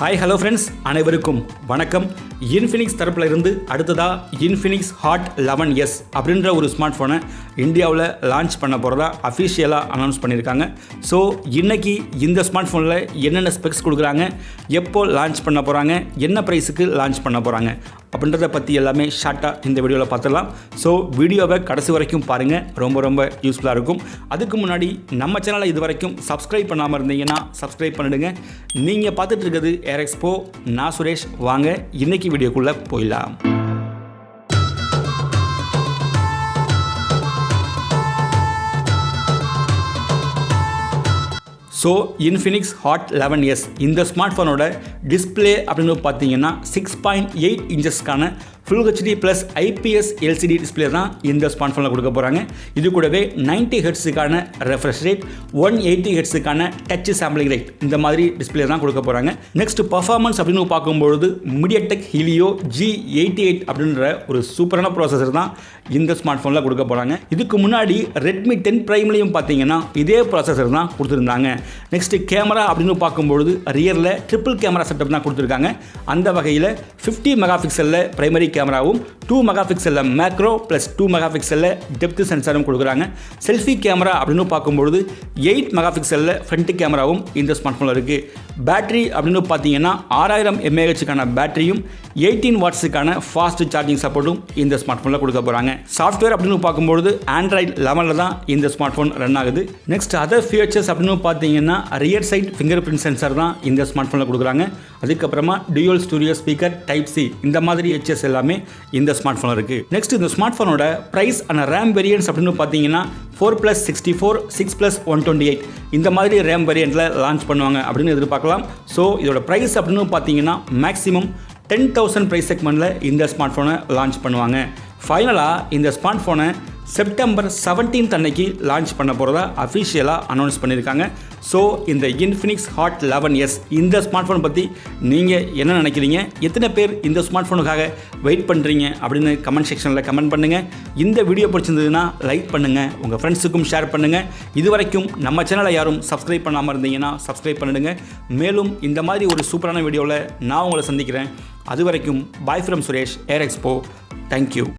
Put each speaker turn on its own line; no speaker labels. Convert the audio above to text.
Hi hello friends, அனைவருக்கும் வணக்கம். Infinix தரப்பில் இருந்து அடுத்ததாக இன்ஃபினிக்ஸ் ஹாட் 11s அப்படின்ற ஒரு ஸ்மார்ட் ஃபோனை இந்தியாவில் லான்ச் பண்ண போகிறதா அஃபிஷியலாக அனௌன்ஸ் பண்ணியிருக்காங்க. ஸோ இன்றைக்கி இந்த ஸ்மார்ட் ஃபோனில் என்னென்ன ஸ்பெக்ஸ் கொடுக்குறாங்க, எப்போ லான்ச் பண்ண போகிறாங்க, என்ன ப்ரைஸுக்கு லான்ச் பண்ண போகிறாங்க அப்படின்றத பற்றி எல்லாமே ஷார்ட்டாக இந்த வீடியோவில் பார்த்துடலாம். ஸோ வீடியோவை கடைசி வரைக்கும் பாருங்கள், ரொம்ப யூஸ்ஃபுல்லாக இருக்கும். அதுக்கு முன்னாடி நம்ம சேனலை இது வரைக்கும் சப்ஸ்கிரைப் பண்ணாமல் இருந்தீங்கன்னா சப்ஸ்கிரைப் பண்ணிடுங்க. நீங்கள் பார்த்துட்டு இருக்கிறது எக்ஸ்போ. நான் சுரேஷ். வாங்க இன்னைக்கு வீடியோக்குள்ளே போயிடலாம். ஸோ இன்ஃபினிக்ஸ் ஹாட் 11s இந்த ஸ்மார்ட் ஃபோனோட டிஸ்பிளே அப்படின்னு பார்த்தீங்கன்னா 6.8 இன்ச்சஸ்க்கான full HD plus IPS LCD display தான் இந்த ஸ்மார்ட் ஃபோனில் கொடுக்க போகிறாங்க. இது கூடவே 90 ஹெர்ட்ஸுக்கான ரெஃப்ரெஷ் ரேட், 180 ஹெர்ட்ஸுக்கான டச் சாம்பிளிங் ரேட், இந்த மாதிரி டிஸ்பிளே தான் கொடுக்க போகிறாங்க. நெக்ஸ்ட் பர்ஃபார்மன்ஸ் அப்படின்னு பார்க்கும்பொழுது மீடியாடெக் ஹீலியோ G88 அப்படின்ற ஒரு சூப்பரான ப்ராசஸர் தான் இந்த ஸ்மார்ட் ஃபோனில் கொடுக்க போகிறாங்க. இதுக்கு முன்னாடி ரெட்மி 10 பிரைம்லையும் பார்த்தீங்கன்னா இதே ப்ராசஸர் தான் கொடுத்துருந்தாங்க. நெக்ஸ்ட் கேமரா அப்படின்னு பார்க்கும்பொழுது ரியரில் ட்ரிபிள் கேமரா செட்டப் தான் கொடுத்துருக்காங்க. அந்த வகையில் 50 மெகா பிக்சலில் பிரைமரி கேமராவும் 2 மெகா பிக்சலில் மேக்ரோ ப்ளஸ் 2 மெகா பிக்சலில் டெப்த் சென்சாரும் கொடுக்குறாங்க. செல்ஃபி கேமரா அப்படின்னு பார்க்கும்பொழுது 8 மெகா பிக்சலில் ஃப்ரண்ட் கேமராவும் இந்த ஸ்மார்ட் ஃபோனில் இருக்குது. பேட்டரி அப்படின்னு பார்த்தீங்கன்னா 6000 mAhக்கான பேட்டரியும் 18 வாட்ஸுக்கான ஃபாஸ்ட் சார்ஜிங் சப்போர்ட்டும் இந்த ஸ்மார்ட் ஃபோனில் கொடுக்க போகிறாங்க. சாஃப்ட்வேர் அப்படின்னு பார்க்கும்பொழுது ஆண்ட்ராய்டு 11 தான் இந்த ஸ்மார்ட் ஃபோன் ரன் ஆகுது. நெக்ஸ்ட் அதர் ஃபீச்சர்ஸ் அப்படின்னு பார்த்தீங்கன்னா rear side finger print sensor தான் இந்த ஸ்மார்ட் ஃபோனில் கொடுக்குறாங்க. அதுக்கப்புறமா dual studio speaker, type C, இந்த மாதிரி ஹெச்எஸ் எல்லாமே இந்த ஸ்மார்ட் ஃபோனில் இருக்குது. நெக்ஸ்ட் இந்த ஸ்மார்ட் ஃபோனோட ப்ரைஸ் அண்ட் ரேம் வேரியன்ட்ஸ் அப்படின்னு பார்த்தீங்கன்னா 4+64, 6+128 இந்த மாதிரி ரேம் வேரியண்ட்டில் லான்ச் பண்ணுவாங்க அப்படின்னு எதிர்பார்க்கலாம். ஸோ இதோட ப்ரைஸ் அப்படின்னு பார்த்தீங்கன்னா மேக்ஸிமம் 10,000 ப்ரைஸ் செக்மெண்ட்டில் இந்த ஸ்மார்ட் ஃபோனை லான்ச் பண்ணுவாங்க. ஃபைனலாக இந்த ஸ்மார்ட் ஃபோனை செப்டம்பர் 17 அன்னைக்கு லான்ச் பண்ண போகிறதா அஃபிஷியலாக அனௌன்ஸ் பண்ணியிருக்காங்க. ஸோ இந்த இன்ஃபினிக்ஸ் ஹாட் 11s இந்த ஸ்மார்ட் ஃபோன் பற்றி நீங்கள் என்ன நினைக்கிறீங்க, எத்தனை பேர் இந்த ஸ்மார்ட் ஃபோனுக்காக வெயிட் பண்ணுறீங்க அப்படின்னு கமெண்ட் செக்ஷனில் கமெண்ட் பண்ணுங்கள். இந்த வீடியோ பிடிச்சிருந்ததுன்னா லைக் பண்ணுங்கள், உங்கள் ஃப்ரெண்ட்ஸுக்கும் ஷேர் பண்ணுங்கள். இது வரைக்கும் நம்ம சேனலை யாரும் சப்ஸ்கிரைப் பண்ணாமல் இருந்தீங்கன்னா சப்ஸ்கிரைப் பண்ணிடுங்க. மேலும் இந்த மாதிரி ஒரு சூப்பரான வீடியோவில் நான் உங்களை சந்திக்கிறேன். அது வரைக்கும் bye from Suresh, expo. Thank you.